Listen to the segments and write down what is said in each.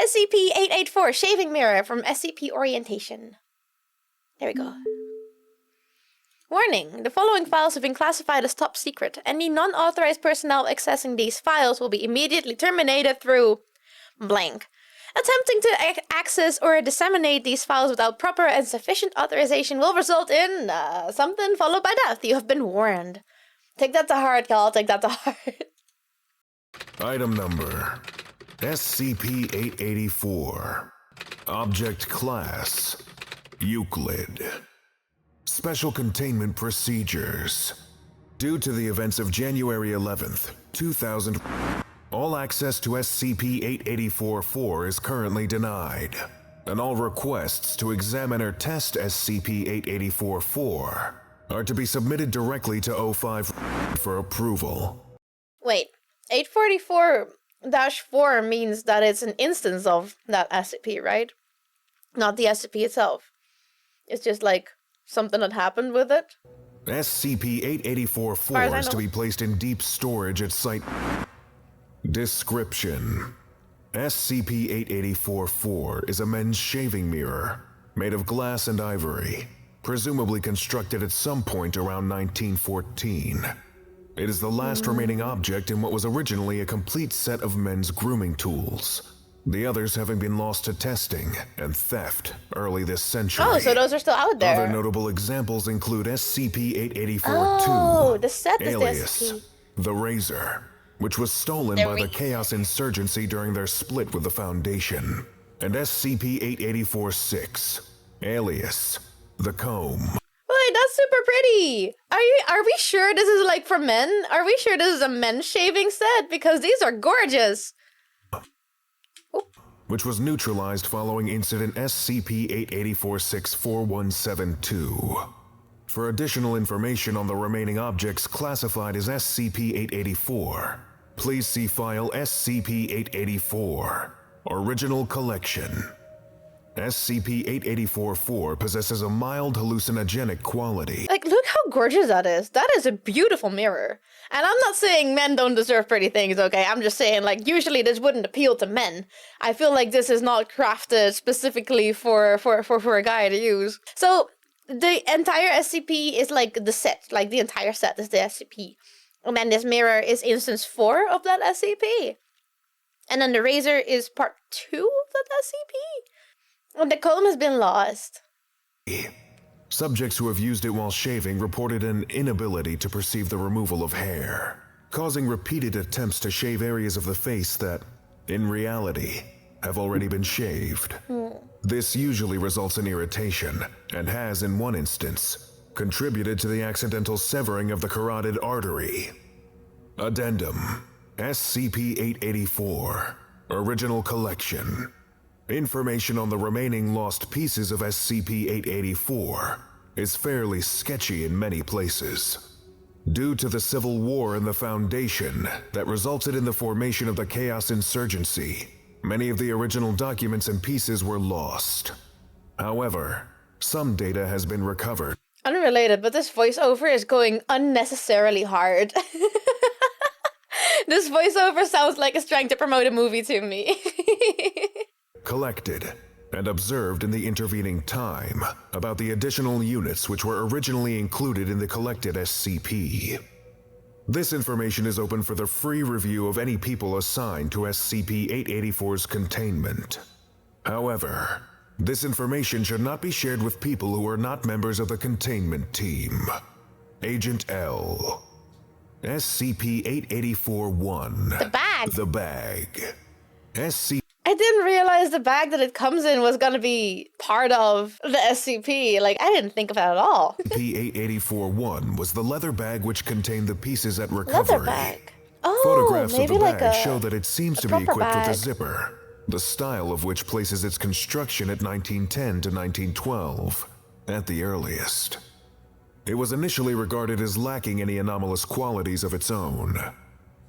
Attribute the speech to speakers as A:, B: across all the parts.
A: SCP-884 Shaving Mirror from SCP Orientation. There we go. Warning, the following files have been classified as top secret. Any non-authorized personnel accessing these files will be immediately terminated through blank. Attempting to access or disseminate these files without proper and sufficient authorization will result in something followed by death. You have been warned. Take that to heart, y'all. Take that to heart.
B: Item number SCP-884. Object Class Euclid. Special Containment Procedures. Due to the events of January 11th, 2000, all access to SCP-884-4 is currently denied, and all requests to examine or test SCP-884-4 are to be submitted directly to O5 for approval.
A: Wait, 844-4 means that it's an instance of that SCP, right? Not the SCP itself. It's just like something that happened with it.
B: SCP-884-4 is to be placed in deep storage at site. Description: SCP-884-4 is a men's shaving mirror made of glass and ivory, presumably constructed at some point around 1914. It is the last remaining object in what was originally a complete set of men's grooming tools, the others having been lost to testing and theft early this century.
A: Oh, so those are still out there.
B: Other notable examples include SCP-884-2,
A: oh, the set
B: alias
A: is the SCP.
B: The Razor, which was stolen by the Chaos Insurgency during their split with the Foundation, and SCP-884-6, alias The Comb.
A: Wait, that's super pretty. Are we sure this is like for men? Are we sure this is a men's shaving set? Because these are gorgeous.
B: Which was neutralized following incident SCP-884-64172. For additional information on the remaining objects classified as SCP-884, please see file SCP-884, Original Collection. SCP-884-4 possesses a mild hallucinogenic quality.
A: Like, look how gorgeous that is. That is a beautiful mirror. And I'm not saying men don't deserve pretty things, okay? I'm just saying, like, usually this wouldn't appeal to men. I feel like this is not crafted specifically for a guy to use. So, the entire SCP is like the set. Like, the entire set is the SCP. And then this mirror is instance 4 of that SCP. And then the razor is part 2 of that SCP. And the comb has been lost.
B: Subjects who have used it while shaving reported an inability to perceive the removal of hair, causing repeated attempts to shave areas of the face that, in reality, have already been shaved. This usually results in irritation, and has, in one instance, contributed to the accidental severing of the carotid artery. Addendum: SCP-884, Original Collection. Information on the remaining lost pieces of SCP-884 is fairly sketchy in many places. Due to the civil war in the Foundation that resulted in the formation of the Chaos Insurgency, many of the original documents and pieces were lost. However, some data has been recovered.
A: Unrelated, but this voiceover is going unnecessarily hard. This voiceover sounds like it's trying to promote a movie to me.
B: Collected and observed in the intervening time about the additional units which were originally included in the collected SCP. This information is open for the free review of any people assigned to SCP-884's containment. However, this information should not be shared with people who are not members of the containment team. Agent L. SCP-884-1.
A: The bag.
B: The bag.
A: I didn't realize the bag that it comes in was gonna be part of the SCP. Like, I didn't think of that at all.
B: SCP-884-1 was the leather bag which contained the pieces at recovery.
A: Leather bag. Oh,
B: Photographs of
A: maybe
B: the
A: like
B: bag show that it seems to be equipped
A: bag.
B: with a zipper, the style of which places its construction at 1910 to 1912, at the earliest. It was initially regarded as lacking any anomalous qualities of its own.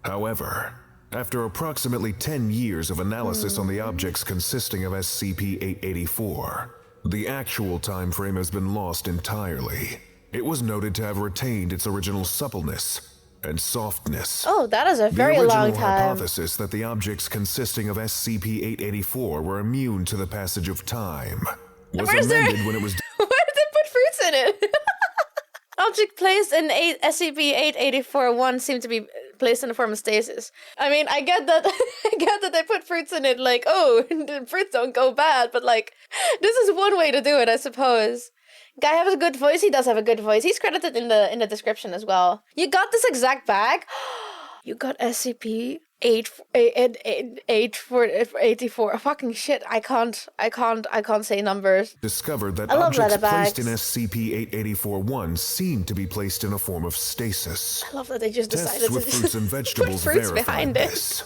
B: However, after approximately 10 years of analysis on the objects consisting of SCP-884, the actual time frame has been lost entirely. It was noted to have retained its original suppleness, and softness.
A: Oh, that is a very long
B: The original
A: time.
B: hypothesis that the objects consisting of SCP-884 were immune to the passage of time was amended when it was...
A: Where did they put fruits in it? Object placed in SCP-884-1 seemed to be placed in the form of stasis. I mean, I get that I get that they put fruits in it, like, oh, the fruits don't go bad, but like, this is one way to do it, I suppose. Guy has a good voice. He does have a good voice. He's credited in the description as well. You got this exact bag. You got SCP-84. Fucking shit. I can't say numbers.
B: Discovered that objects placed in SCP-884-1 seemed to be placed in a form of stasis.
A: I love that they just decided
B: Tests with fruits and vegetables verified this.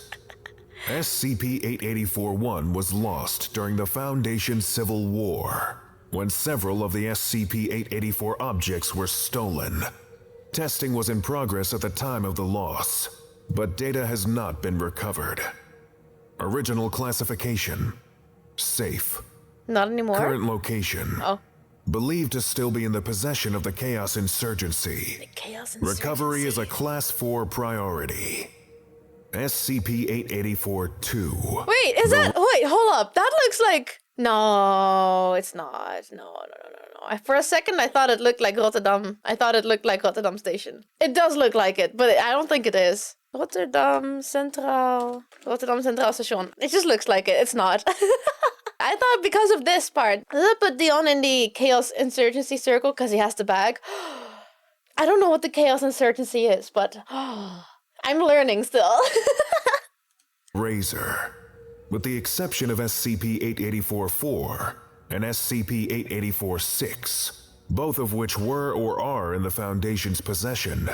B: SCP-884-1 was lost during the Foundation's Civil War, when several of the SCP-884 objects were stolen. Testing was in progress at the time of the loss, but data has not been recovered. Original classification: safe.
A: Not anymore?
B: Current location:
A: oh.
B: Believed to still be in the possession of the Chaos Insurgency.
A: The Chaos Insurgency.
B: Recovery is a Class 4 priority. SCP-884-2.
A: Wait, is that... Wait, hold up. That looks like... No, it's not. No. For a second, I thought it looked like Rotterdam. I thought it looked like Rotterdam Station. It does look like it, but I don't think it is. Rotterdam Centraal Station. It just looks like it. It's not. I thought because of this part. Does it put Dion in the Chaos Insurgency circle because he has the bag? I don't know what the Chaos Insurgency is, but I'm learning still.
B: Razor. With the exception of SCP-884-4 and SCP-884-6, both of which were or are in the Foundation's possession.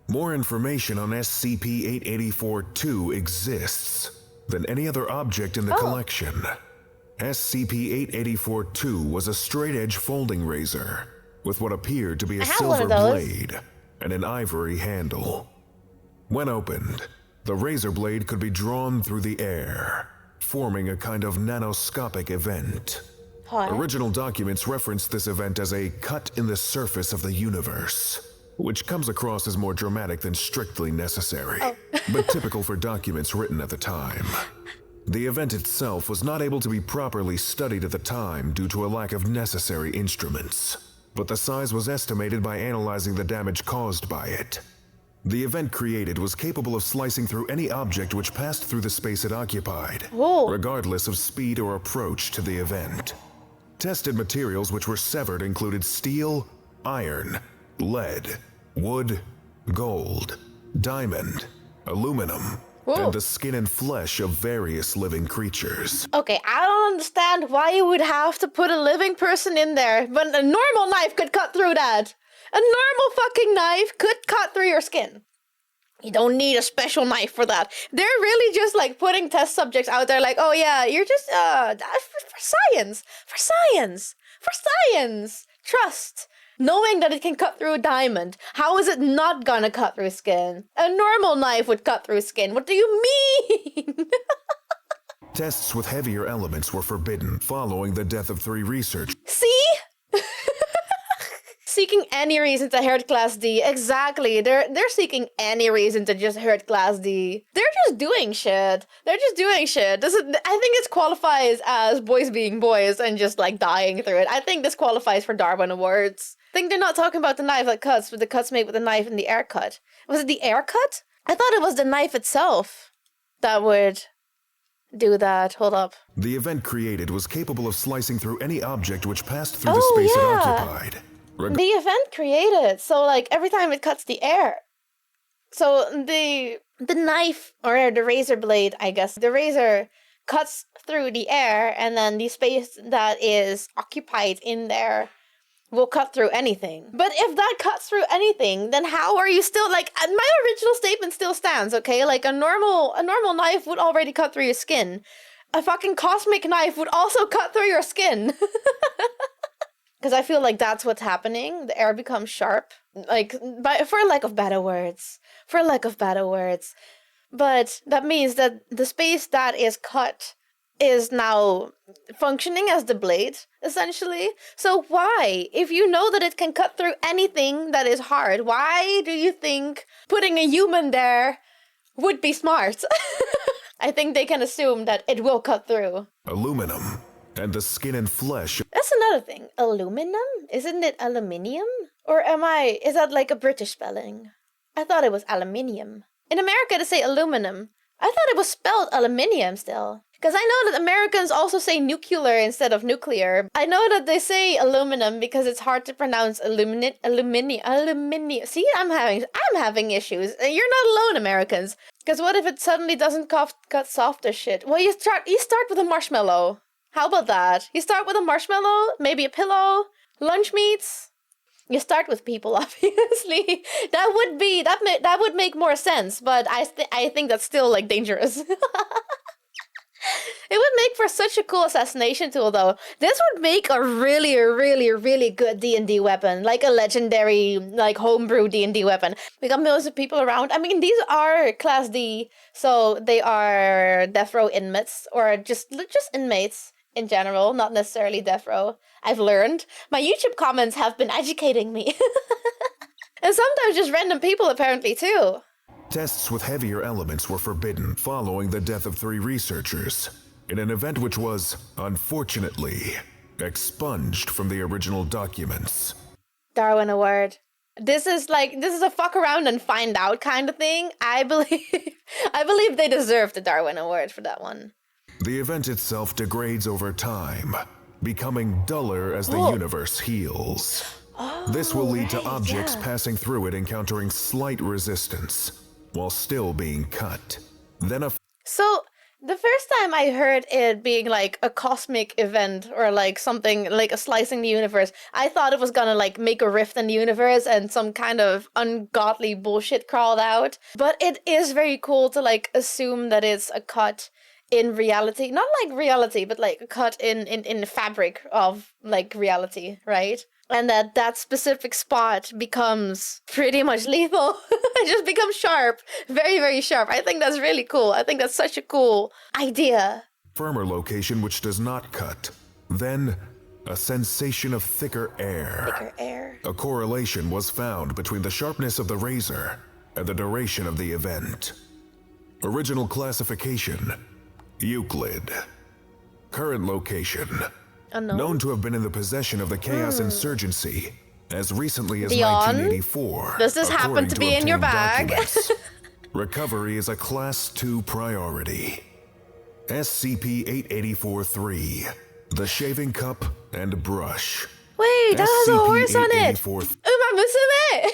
B: More information on SCP-884-2 exists than any other object in the collection. SCP-884-2 was a straight-edge folding razor with what appeared to be a silver blade and an ivory handle. When opened, the razor blade could be drawn through the air, forming a kind of nanoscopic event. Original documents reference this event as a cut in the surface of the universe, which comes across as more dramatic than strictly necessary, but typical for documents written at the time. The event itself was not able to be properly studied at the time due to a lack of necessary instruments, but the size was estimated by analyzing the damage caused by it. The event created was capable of slicing through any object which passed through the space it occupied, regardless of speed or approach to the event. Tested materials which were severed included steel, iron, lead, wood, gold, diamond, aluminum, and the skin and flesh of various living creatures.
A: Okay, I don't understand why you would have to put a living person in there, but a normal knife could cut through that. A normal fucking knife could cut through your skin. You don't need a special knife for that. They're really just like putting test subjects out there like, oh yeah, you're just, for science. Trust. Knowing that it can cut through a diamond, how is it not gonna cut through skin? A normal knife would cut through skin. What do you mean?
B: Tests with heavier elements were forbidden following the death of 3 researchers.
A: See? Seeking any reason to hurt Class D. Exactly. They're seeking any reason to just hurt Class D. They're just doing shit. I think this qualifies as boys being boys and just like dying through it. I think this qualifies for Darwin Awards. I think they're not talking about the knife that cuts, but the cuts made with the knife and the air cut. Was it the air cut? I thought it was the knife itself that would do that. Hold up.
B: The event created was capable of slicing through any object which passed through the space it occupied.
A: The event created, so like every time it cuts the air. So the knife or the razor blade, I guess, the razor cuts through the air and then the space that is occupied in there will cut through anything. But if that cuts through anything, then how are you still like, my original statement still stands, okay? Like a normal knife would already cut through your skin. A fucking cosmic knife would also cut through your skin. Because I feel like that's what's happening. The air becomes sharp. Like, for lack of better words. But that means that the space that is cut is now functioning as the blade, essentially. So why, if you know that it can cut through anything that is hard, why do you think putting a human there would be smart? I think they can assume that it will cut through.
B: Aluminum, and the skin and flesh.
A: That's another thing. Aluminum? Isn't it aluminium? Or is that like a British spelling? I thought it was aluminium. In America, they say aluminum. I thought it was spelled aluminium still. Because I know that Americans also say nuclear instead of nuclear. I know that they say aluminum because it's hard to pronounce aluminium. See, I'm having issues. You're not alone, Americans. Because what if it suddenly doesn't cut soft as shit? Well, you start with a marshmallow. How about that? You start with a marshmallow, maybe a pillow, lunch meats. You start with people, obviously. That would make more sense, but I think that's still like dangerous. It would make for such a cool assassination tool, though. This would make a really, really, really good D&D weapon, like a legendary, like homebrew D&D weapon. We got millions of people around. I mean, these are Class D, so they are death row inmates, or just inmates in general, not necessarily death row. I've learned. My YouTube comments have been educating me. And sometimes just random people, apparently, too.
B: Tests with heavier elements were forbidden following the death of 3 researchers, in an event which was, unfortunately, expunged from the original documents.
A: Darwin Award. This is a fuck around and find out kind of thing. I believe they deserve the Darwin Award for that one.
B: The event itself degrades over time, becoming duller as the universe heals. This will lead to objects passing through it encountering slight resistance, while still being cut.
A: So, the first time I heard it being like a cosmic event or like something like a slicing the universe, I thought it was gonna like make a rift in the universe and some kind of ungodly bullshit crawled out. But it is very cool to like assume that it's a cut in reality. Not like reality, but like a cut in the fabric of like reality, right? And that specific spot becomes pretty much lethal. It just becomes sharp. Very, very sharp. I think that's really cool. I think that's such a cool idea.
B: Firmer location which does not cut. Then, a sensation of thicker air.
A: Thicker air.
B: A correlation was found between the sharpness of the razor and the duration of the event. Original classification, Euclid. Current location, known to have been in the possession of the Chaos Insurgency as recently as
A: Dion?
B: 1984.
A: Does this happen to be in your bag?
B: Recovery is a Class 2 priority. SCP-884-3. The shaving cup and brush.
A: Wait, that has a horse on it! Uma Musume!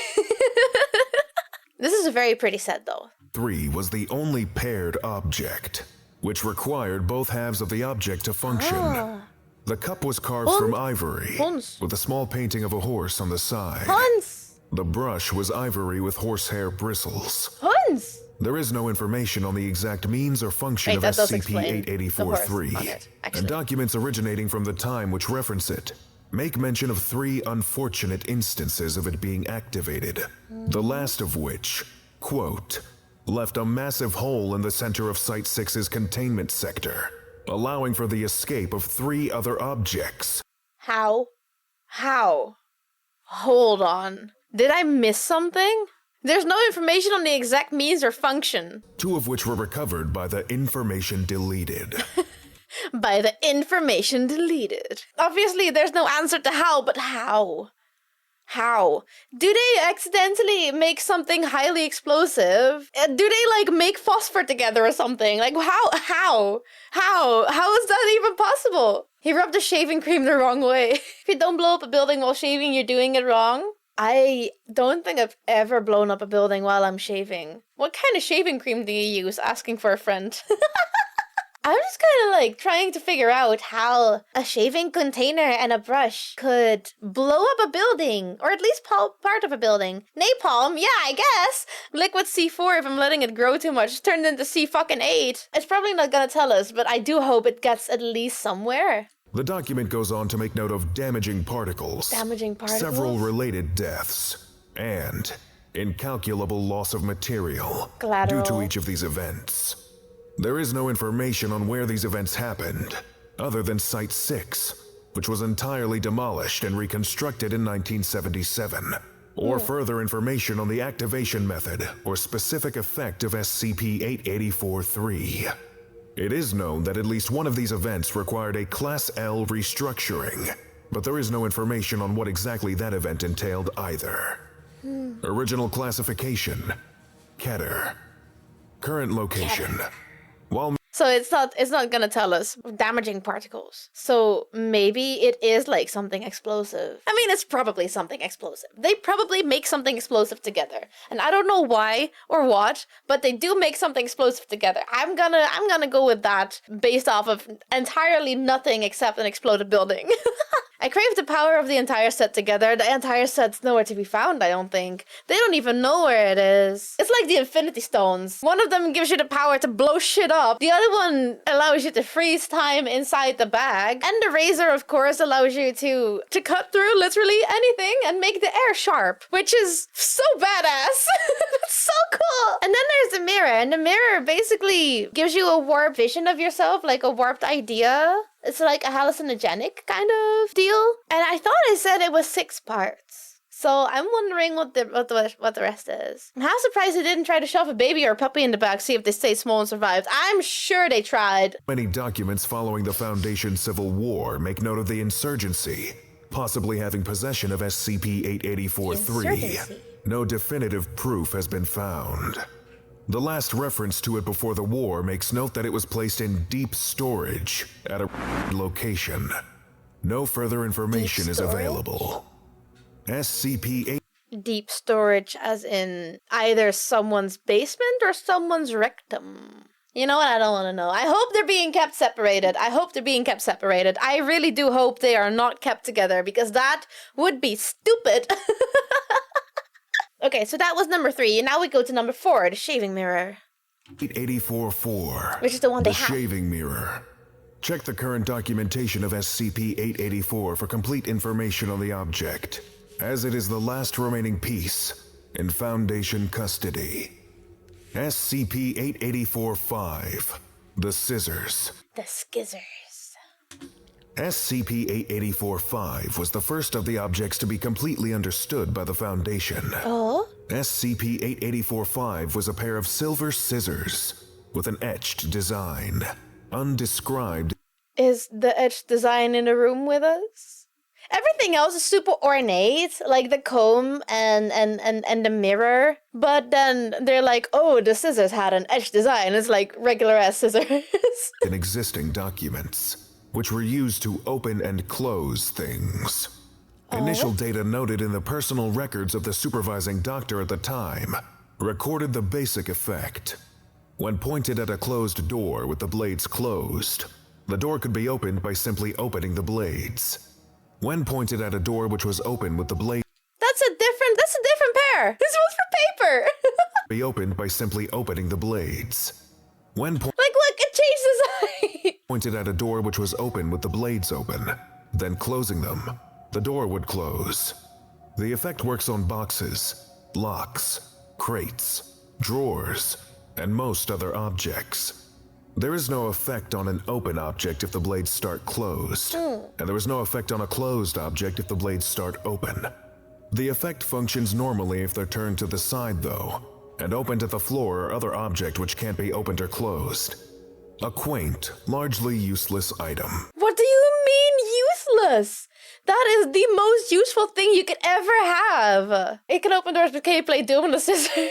A: This is a very pretty set, though.
B: 3 was the only paired object, which required both halves of the object to function. The cup was carved from ivory, with a small painting of a horse on the side. The brush was ivory with horsehair bristles. There is no information on the exact means or function of SCP-884-3, and documents originating from the time which reference it make mention of 3 unfortunate instances of it being activated, the last of which, quote, left a massive hole in the center of Site-6's containment sector, allowing for the escape of 3 other objects.
A: How? Hold on. Did I miss something? There's no information on the exact means or function.
B: 2 of which were recovered by the information deleted.
A: By the information deleted. Obviously, there's no answer to how, but how? How? Do they accidentally make something highly explosive? Do they, like, make phosphor together or something? Like, how? How is that even possible? He rubbed the shaving cream the wrong way. If you don't blow up a building while shaving, you're doing it wrong. I don't think I've ever blown up a building while I'm shaving. What kind of shaving cream do you use? Asking for a friend. I'm just kind of like trying to figure out how a shaving container and a brush could blow up a building, or at least part of a building. Napalm, yeah, I guess. Liquid C4, if I'm letting it grow too much, turned into C8. It's probably not gonna tell us, but I do hope it gets at least somewhere.
B: The document goes on to make note of damaging particles, several related deaths, and incalculable loss of material due to each of these events. There is no information on where these events happened, other than Site 6, which was entirely demolished and reconstructed in 1977, or further information on the activation method or specific effect of SCP-8843. It is known that at least one of these events required a Class L restructuring, but there is no information on what exactly that event entailed either. Original classification: Keter. Current location: while
A: So it's not gonna tell us damaging particles. So maybe it is like something explosive. I mean, it's probably something explosive. They probably make something explosive together. And I don't know why or what, but they do make something explosive together. I'm gonna go with that based off of entirely nothing except an exploded building. I crave the power of the entire set together. The entire set's nowhere to be found, I don't think. They don't even know where it is. It's like the Infinity Stones. One of them gives you the power to blow shit up. The other one allows you to freeze time inside the bag. And the razor, of course, allows you to cut through literally anything and make the air sharp, which is so badass. It's so cool. And then there's the mirror, and the mirror basically gives you a warped vision of yourself, like a warped idea. It's like a hallucinogenic kind of deal. And I thought it said it was 6 parts. So I'm wondering what the rest is. I'm half surprised they didn't try to shove a baby or a puppy in the back, see if they stayed small and survived. I'm sure they tried.
B: many documents following the Foundation Civil War make note of the insurgency, possibly having possession of SCP-8843.
A: Insurgency.
B: No definitive proof has been found. The last reference to it before the war makes note that it was placed in deep storage at a location. No further information is available. SCP-8
A: Deep storage as in either someone's basement or someone's rectum. You know what? I don't want to know. I hope they're being kept separated. I really do hope they are not kept together because that would be stupid. Okay, so that was number 3, and now we go to number 4, the shaving mirror.
B: 8844,
A: Which is the one they
B: the
A: have.
B: shaving mirror. Check the current documentation of SCP-884 for complete information on the object, as it is the last remaining piece in Foundation custody. SCP-884-5, the scissors.
A: The skizzers.
B: SCP-884-5 was the first of the objects to be completely understood by the Foundation.
A: Oh?
B: SCP-884-5 was a pair of silver scissors with an etched design, undescribed.
A: Is the etched design in the room with us? Everything else is super ornate, like the comb and the mirror. But then they're like, oh, the scissors had an etched design. It's like regular ass scissors.
B: in existing documents, which were used to open and close things. Initial data noted in the personal records of the supervising doctor at the time recorded the basic effect. When pointed at a closed door with the blades closed, the door could be opened by simply opening the blades. When pointed at a door which was open with the blades
A: That's a different pair. This one's for paper.
B: be opened by simply opening the blades. When
A: Like, look, it changed design.
B: pointed at a door which was open with the blades open, then closing them, the door would close. The effect works on boxes, locks, crates, drawers, and most other objects. There is no effect on an open object if the blades start closed, and there is no effect on a closed object if the blades start open. The effect functions normally if they're turned to the side though, and opened at the floor or other object which can't be opened or closed. A quaint, largely useless item.
A: What do you mean useless? That is the most useful thing you could ever have. It can open doors, but can you play Doom with the scissors?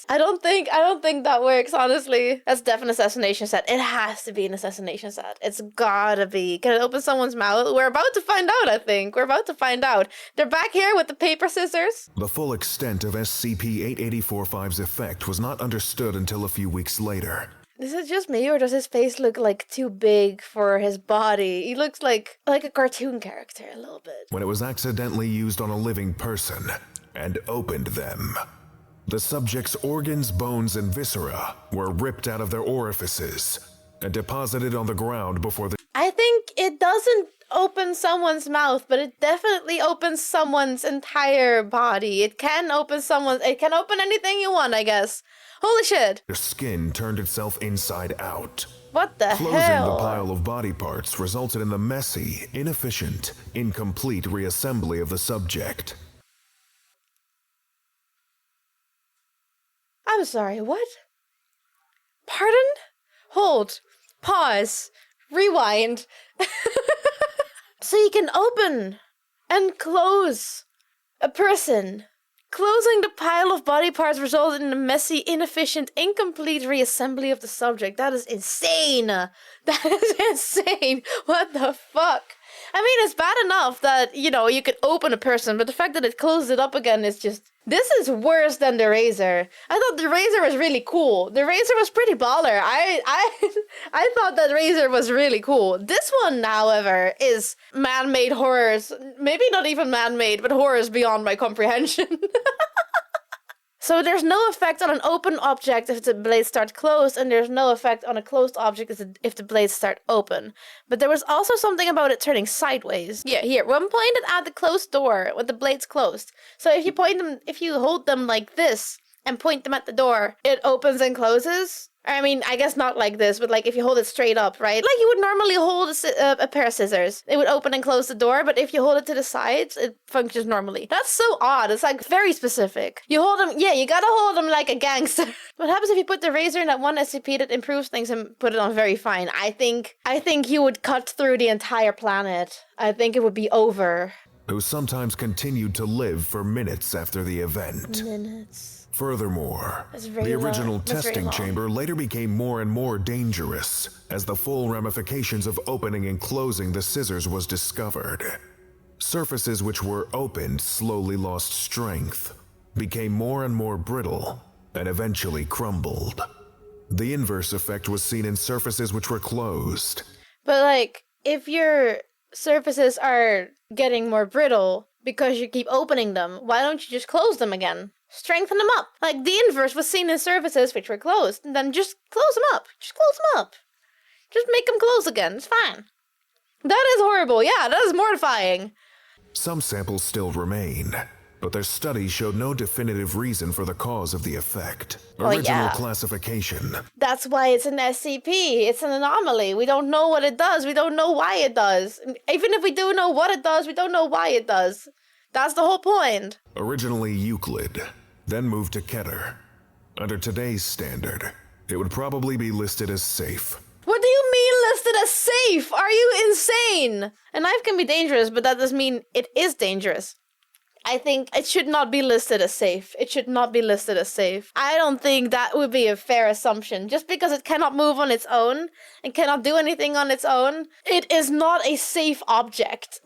A: I don't think that works, honestly. That's definitely an assassination set. It has to be an assassination set. It's gotta be. Can it open someone's mouth? We're about to find out, I think. We're about to find out. They're back here with the paper scissors.
B: The full extent of SCP-8845's effect was not understood until a few weeks later.
A: Is it just me, or does his face look like too big for his body? He looks like a cartoon character a little bit.
B: When it was accidentally used on a living person and opened them. The subject's organs, bones, and viscera were ripped out of their orifices and deposited on the ground before the
A: I think it doesn't open someone's mouth, but it definitely opens someone's entire body. It can open anything you want, I guess. Holy shit.
B: Their skin turned itself inside out.
A: What the
B: Closing
A: hell?
B: the pile of body parts resulted in the messy, inefficient, incomplete reassembly of the subject.
A: I'm sorry, what? Pardon? Hold. Pause. Rewind. So you can open and close a person. Closing the pile of body parts resulted in a messy, inefficient, incomplete reassembly of the subject. That is insane. That is insane. What the fuck? I mean, it's bad enough that, you know, you could open a person, but the fact that it closes it up again is just... This is worse than the razor. I thought the razor was really cool. The razor was pretty baller. I thought that razor was really cool. This one, however, is man-made horrors. Maybe not even man-made, but horrors beyond my comprehension. So there's no effect on an open object if the blades start closed, and there's no effect on a closed object if the blades start open. But there was also something about it turning sideways. Yeah, here. When pointed at the closed door with the blades closed. So if you hold them like this and point them at the door, it opens and closes. I mean, I guess not like this, but like if you hold it straight up, right? Like you would normally hold a pair of scissors. It would open and close the door, but if you hold it to the sides, it functions normally. That's so odd. It's like very specific. You hold them, yeah, you gotta hold them like a gangster. What happens if you put the razor in that one SCP that improves things and put it on very fine? I think you would cut through the entire planet. I think it would be over.
B: Who sometimes continued to live for minutes after the event.
A: Minutes.
B: Furthermore,
A: very
B: the original
A: long. That's very
B: testing
A: long.
B: chamber later became more and more dangerous as the full ramifications of opening and closing the scissors was discovered. Surfaces which were opened slowly lost strength, became more and more brittle, and eventually crumbled. The inverse effect was seen in surfaces which were closed.
A: But like, if your surfaces are getting more brittle because you keep opening them, why don't you just close them again? Strengthen them up. Like, the inverse was seen in surfaces which were closed, and then just close them up. Just close them up. Just make them close again. It's fine. That is horrible. Yeah, that is mortifying.
B: Some samples still remain, but their studies showed no definitive reason for the cause of the effect. Original
A: yeah.
B: classification.
A: That's why it's an SCP. It's an anomaly. We don't know what it does. We don't know why it does. Even if we do know what it does, we don't know why it does. That's the whole point.
B: Originally Euclid, then moved to Keter. Under today's standard, it would probably be listed as safe.
A: What do you mean listed as safe? Are you insane? A knife can be dangerous, but that doesn't mean it is dangerous. I think it should not be listed as safe. It should not be listed as safe. I don't think that would be a fair assumption. Just because it cannot move on its own and cannot do anything on its own, it is not a safe object.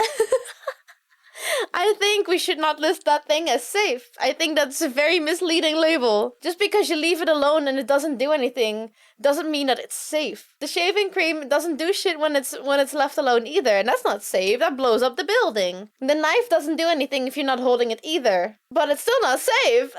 A: I think we should not list that thing as safe. I think that's a very misleading label. Just because you leave it alone and it doesn't do anything doesn't mean that it's safe. The shaving cream doesn't do shit when it's left alone either, and that's not safe. That blows up the building. The knife doesn't do anything if you're not holding it either, but it's still not safe.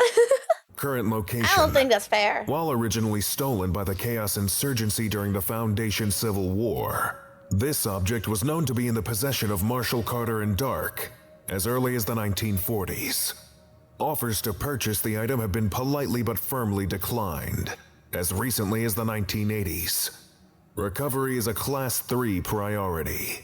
B: Current location.
A: I don't think that's fair.
B: While originally stolen by the Chaos Insurgency during the Foundation Civil War, this object was known to be in the possession of Marshall Carter and Dark as early as the 1940s. Offers to purchase the item have been politely but firmly declined as recently as the 1980s. Recovery is a Class 3 priority.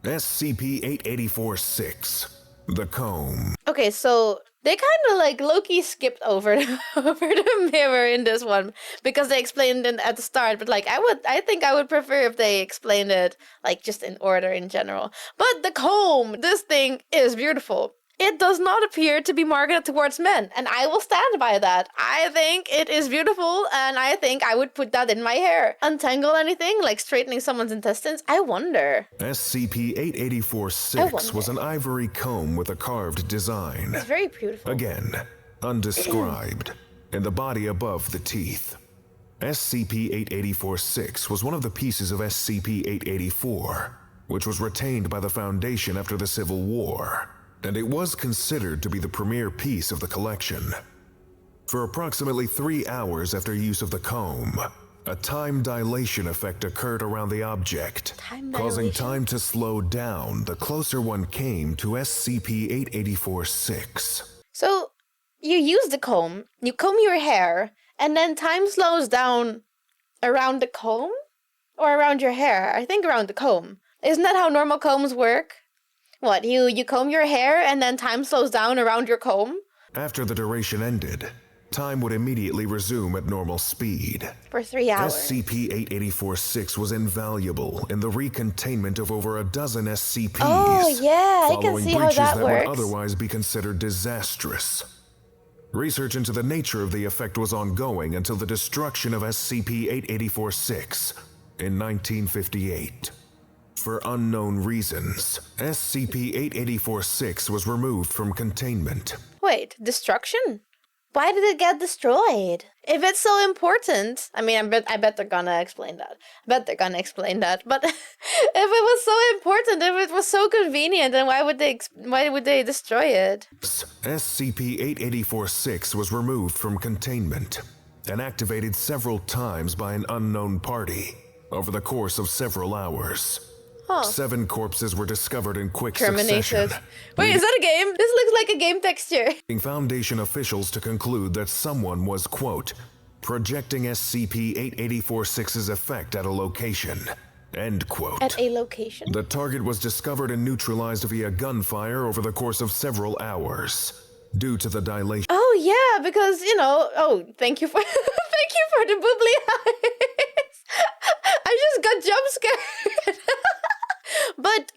B: SCP-884-6, the Comb.
A: Okay, so they kind of like low-key skipped over the mirror in this one because they explained it at the start, but like I think I would prefer if they explained it like just in order in general. But the comb, this thing is beautiful. It does not appear to be marketed towards men, and I will stand by that. I think it is beautiful, and I think I would put that in my hair. Untangle anything, like straightening someone's intestines? I wonder.
B: SCP-884-6 was an ivory comb with a carved design.
A: It's very beautiful.
B: Again, undescribed, in the body above the teeth. SCP-884-6 was one of the pieces of SCP-884, which was retained by the Foundation after the Civil War, and it was considered to be the premier piece of the collection. For approximately 3 hours after use of the comb, a time dilation effect occurred around the object, causing time to slow down the closer one came to SCP-884-6.
A: So, you use the comb, you comb your hair, and then time slows down around the comb? Or around your hair? I think around the comb. Isn't that how normal combs work? What, you comb your hair and then time slows down around your comb?
B: After the duration ended, time would immediately resume at normal speed.
A: For 3 hours.
B: SCP-8846 was invaluable in the recontainment of over a dozen SCPs.
A: Oh yeah, I can see how that
B: would
A: works.
B: otherwise be considered disastrous. Research into the nature of the effect was ongoing until the destruction of SCP-8846 in 1958. For unknown reasons, SCP-8846 was removed from containment.
A: Wait, destruction? Why did it get destroyed? If it's so important, I mean, I bet they're gonna explain that. But if it was so important, if it was so convenient, then why would they destroy it?
B: SCP-8846 was removed from containment and activated several times by an unknown party over the course of several hours.
A: Huh.
B: 7 corpses were discovered in quick succession.
A: Wait, is that a game? This looks like a game texture.
B: Foundation officials to conclude that someone was, quote, projecting SCP-8846's effect at a location, end quote.
A: At a location?
B: The target was discovered and neutralized via gunfire over the course of several hours, due to the dilation.
A: Oh yeah, because, thank you for thank you for the bubbly eyes. I just got jump scared. But,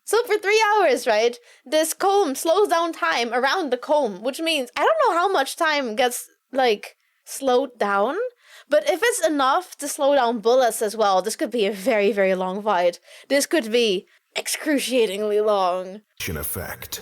A: so for 3 hours, right, this comb slows down time around the comb, which means I don't know how much time gets, slowed down, but if it's enough to slow down bullets as well, this could be a very, very long fight. This could be excruciatingly long.
B: Effect.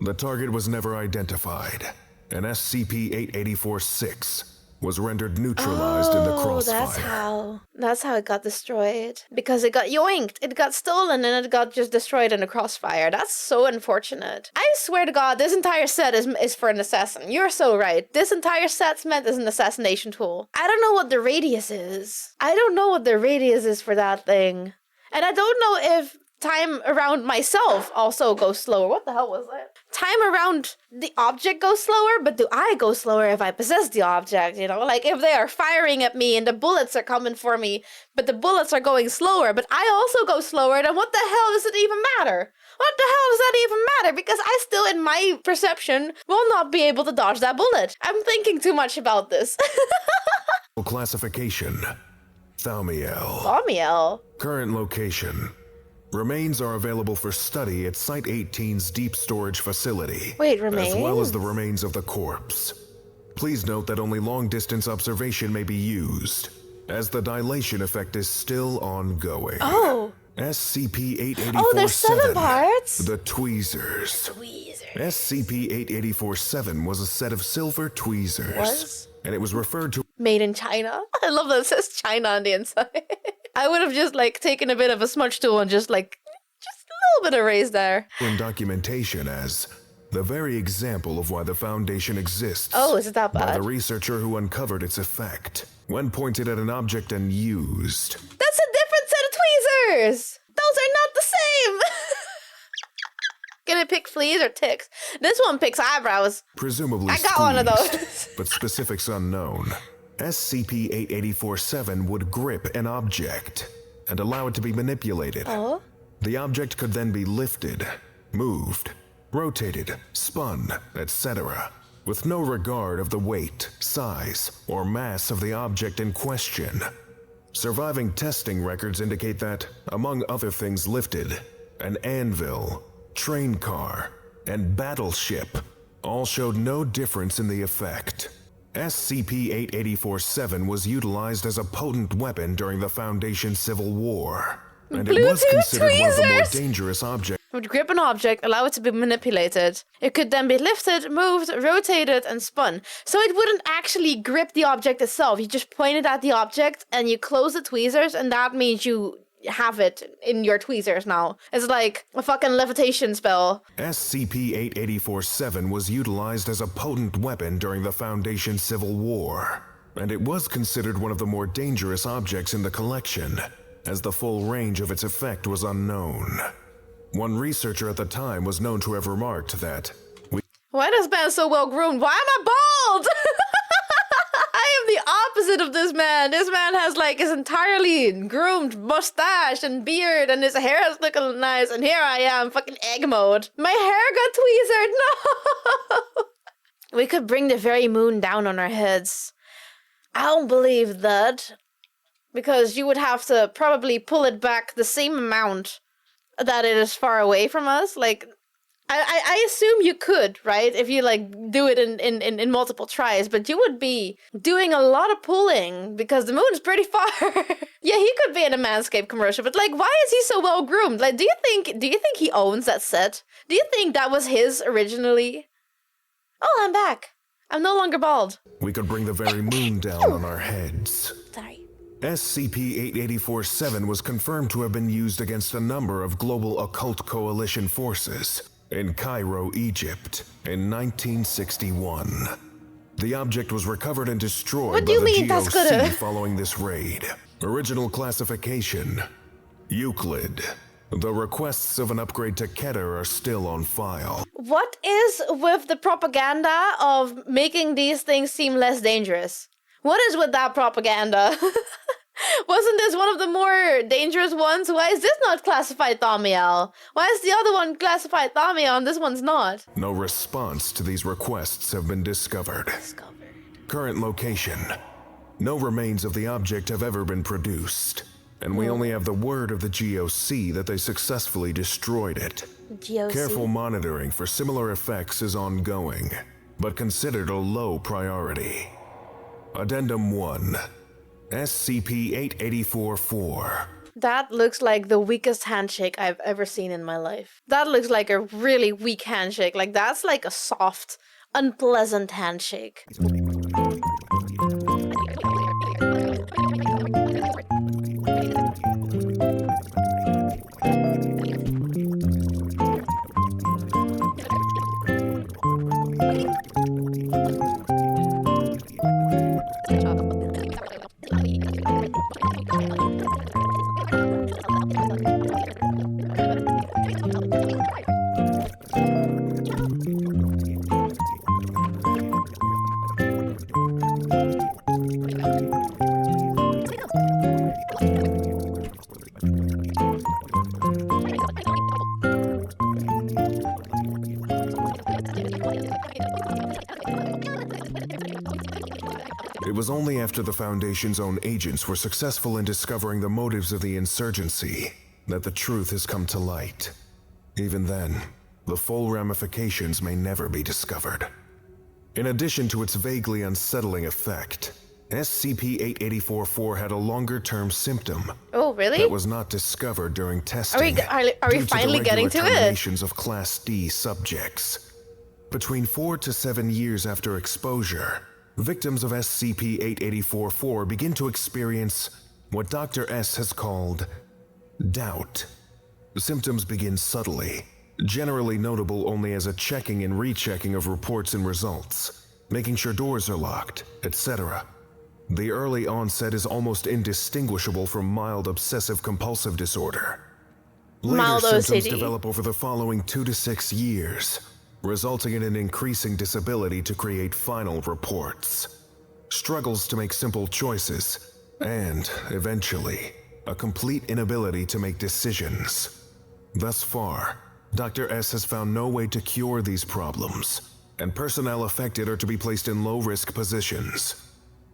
B: The target was never identified, and SCP-8846 was rendered neutralized in the crossfire.
A: That's how it got destroyed. Because it got yoinked, it got stolen, and it got just destroyed in the crossfire. That's so unfortunate. I swear to God, this entire set is for an assassin. You're so right. This entire set's meant as an assassination tool. I don't know what the radius is. I don't know what the radius is for that thing. And I don't know if time around myself also goes slower. What the hell was that? Time around the object goes slower, but do I go slower if I possess the object, if they are firing at me and the bullets are coming for me, but the bullets are going slower, but I also go slower, then what the hell does it even matter? What the hell does that even matter? Because I still, in my perception, will not be able to dodge that bullet. I'm thinking too much about this.
B: Classification: Thaumiel.
A: Thaumiel?
B: Current location: remains are available for study at Site 18's deep storage facility.
A: Wait, remains?
B: As well as the remains of the corpse. Please note that only long-distance observation may be used, as the dilation effect is still ongoing.
A: Oh.
B: SCP-8847.
A: Oh, there's 7 parts?
B: The Tweezers. SCP-8847 was a set of silver tweezers.
A: Was?
B: And it was referred to
A: made in China. I love that it says China on the inside. I would have just taken a bit of a smudge tool and just a little bit of erase there.
B: in documentation as the very example of why the Foundation exists.
A: Oh, is it that bad?
B: By the researcher who uncovered its effect when pointed at an object and used.
A: That's a different set of tweezers! Those are not the same! Can it pick fleas or ticks? This one picks eyebrows.
B: Presumably
A: I got one of
B: squeezed,
A: those.
B: but specifics unknown. SCP-8847 would grip an object and allow it to be manipulated.
A: Oh?
B: The object could then be lifted, moved, rotated, spun, etc., with no regard of the weight, size, or mass of the object in question. Surviving testing records indicate that, among other things lifted, an anvil, train car, and battleship all showed no difference in the effect. SCP-8847 was utilized as a potent weapon during the Foundation's Civil War, and it was considered one of the more dangerous objects.
A: It would grip an object, allow it to be manipulated. It could then be lifted, moved, rotated, and spun. So it wouldn't actually grip the object itself. You just point it at the object, and you close the tweezers, and that means you have it in your tweezers now. It's like a fucking levitation spell.
B: SCP-8847 was utilized as a potent weapon during the Foundation's Civil War, and it was considered one of the more dangerous objects in the collection, as the full range of its effect was unknown. One researcher at the time was known to have remarked that,
A: why does man so well groomed? Why am I bald? I am the opposite of this man. This man has like his entirely groomed mustache and beard, and his hair is looking nice. And here I am, fucking egg mode. My hair got tweezered. No. We could bring the very moon down on our heads. I don't believe that, because you would have to probably pull it back the same amount that it is far away from us. Like, I assume you could, right? If you like do it in multiple tries, but you would be doing a lot of pulling because the moon's pretty far. Yeah, he could be in a Manscaped commercial, but like, why is he so well groomed? Like, do you think he owns that set? Do you think that was his originally? Oh, I'm back. I'm no longer bald.
B: We could bring the very moon down on our heads.
A: Sorry.
B: SCP-8847 was confirmed to have been used against a number of global occult coalition forces in Cairo, Egypt, in 1961. The object was recovered and destroyed by the GOC following this raid. Original classification: Euclid. The requests of an upgrade to Keter are still on file.
A: What is with the propaganda of making these things seem less dangerous? What is with that propaganda? Wasn't this one of the more dangerous ones? Why is this not classified Thaumiel? Why is the other one classified Thaumiel and this one's not?
B: No response to these requests have been discovered. Current location: no remains of the object have ever been produced, and we only have the word of the GOC that they successfully destroyed it.
A: GOC.
B: Careful monitoring for similar effects is ongoing, but considered a low priority. Addendum 1. SCP-8844.
A: That looks like the weakest handshake I've ever seen in my life. That looks like a really weak handshake. Like, that's like a soft, unpleasant handshake.
B: It was only after the Foundation's own agents were successful in discovering the motives of the insurgency that the truth has come to light. Even then, the full ramifications may never be discovered. In addition to its vaguely unsettling effect, SCP-8844 had a longer-term symptom.
A: Oh, really?
B: That was not discovered during testing.
A: Are we finally getting to it?
B: Of Class D subjects. Between 4 to 7 years after exposure, victims of SCP-8844 begin to experience what Dr. S has called doubt. The symptoms begin subtly, generally notable only as a checking and rechecking of reports and results, making sure doors are locked, etc. The early onset is almost indistinguishable from mild obsessive-compulsive disorder. Later symptoms develop over the following 2 to 6 years, resulting in an increasing disability to create final reports, struggles to make simple choices, and, eventually, a complete inability to make decisions. Thus far, Dr. S has found no way to cure these problems, and personnel affected are to be placed in low-risk positions.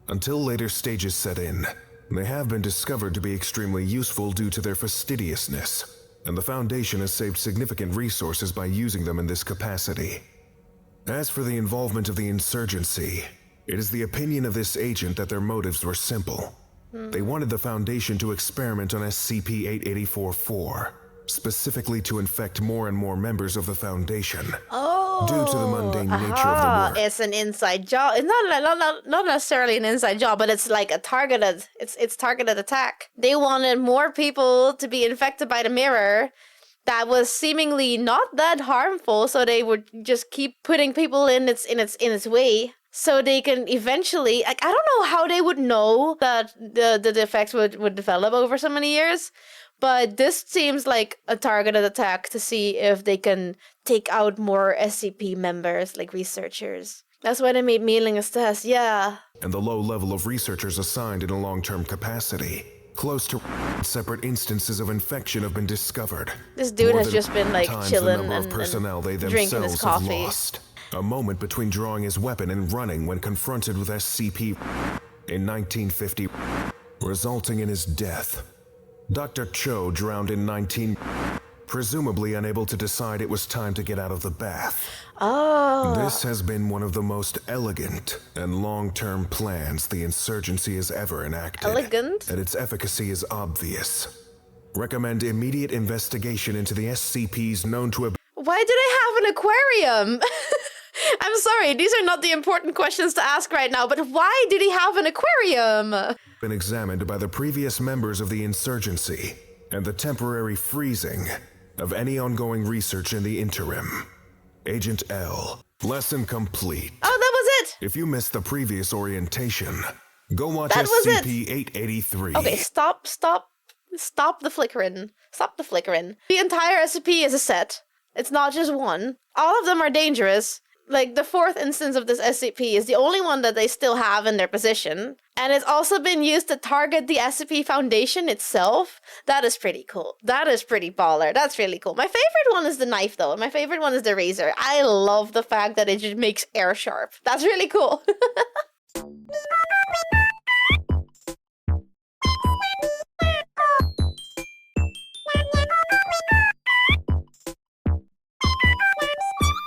B: Until later stages set in, they have been discovered to be extremely useful due to their fastidiousness, and the Foundation has saved significant resources by using them in this capacity. As for the involvement of the insurgency, it is the opinion of this agent that their motives were simple. They wanted the Foundation to experiment on SCP-8844, specifically to infect more and more members of the Foundation. Due to the mundane nature of the work.
A: It's an inside job. It's not necessarily an inside job, but it's like a targeted. It's targeted attack. They wanted more people to be infected by the mirror that was seemingly not that harmful, so they would just keep putting people in its way, so they can eventually. Like, I don't know how they would know that the effects would develop over so many years. But this seems like a targeted attack to see if they can take out more SCP members, like researchers. That's why they made meaningless tests, yeah.
B: and the low level of researchers assigned in a long-term capacity. Close to separate instances of infection have been discovered.
A: This dude
B: More
A: has
B: than
A: just been like
B: times
A: chilling
B: the number of
A: and
B: personnel they
A: drinking his
B: themselves have
A: coffee.
B: lost. A moment between drawing his weapon and running when confronted with SCP in 1950, resulting in his death. Dr. Cho drowned in presumably unable to decide it was time to get out of the bath.
A: Oh.
B: This has been one of the most elegant and long-term plans the insurgency has ever enacted.
A: Elegant?
B: And its efficacy is obvious. Recommend immediate investigation into the SCPs known to have
A: Why do they have an aquarium? I'm sorry, these are not the important questions to ask right now, but why did he have an aquarium?
B: been examined by the previous members of the insurgency, and the temporary freezing of any ongoing research in the interim. Agent L. Lesson complete.
A: Oh, that was it!
B: If you missed the previous orientation, go watch
A: That was it.
B: SCP-883.
A: Okay, stop the flickering. Stop the flickering. The entire SCP is a set. It's not just one. All of them are dangerous. Like, the fourth instance of this SCP is the only one that they still have in their possession. And it's also been used to target the SCP Foundation itself. That is pretty cool. That is pretty baller. That's really cool. My favorite one is the knife, though. My favorite one is the razor. I love the fact that it just makes air sharp. That's really cool.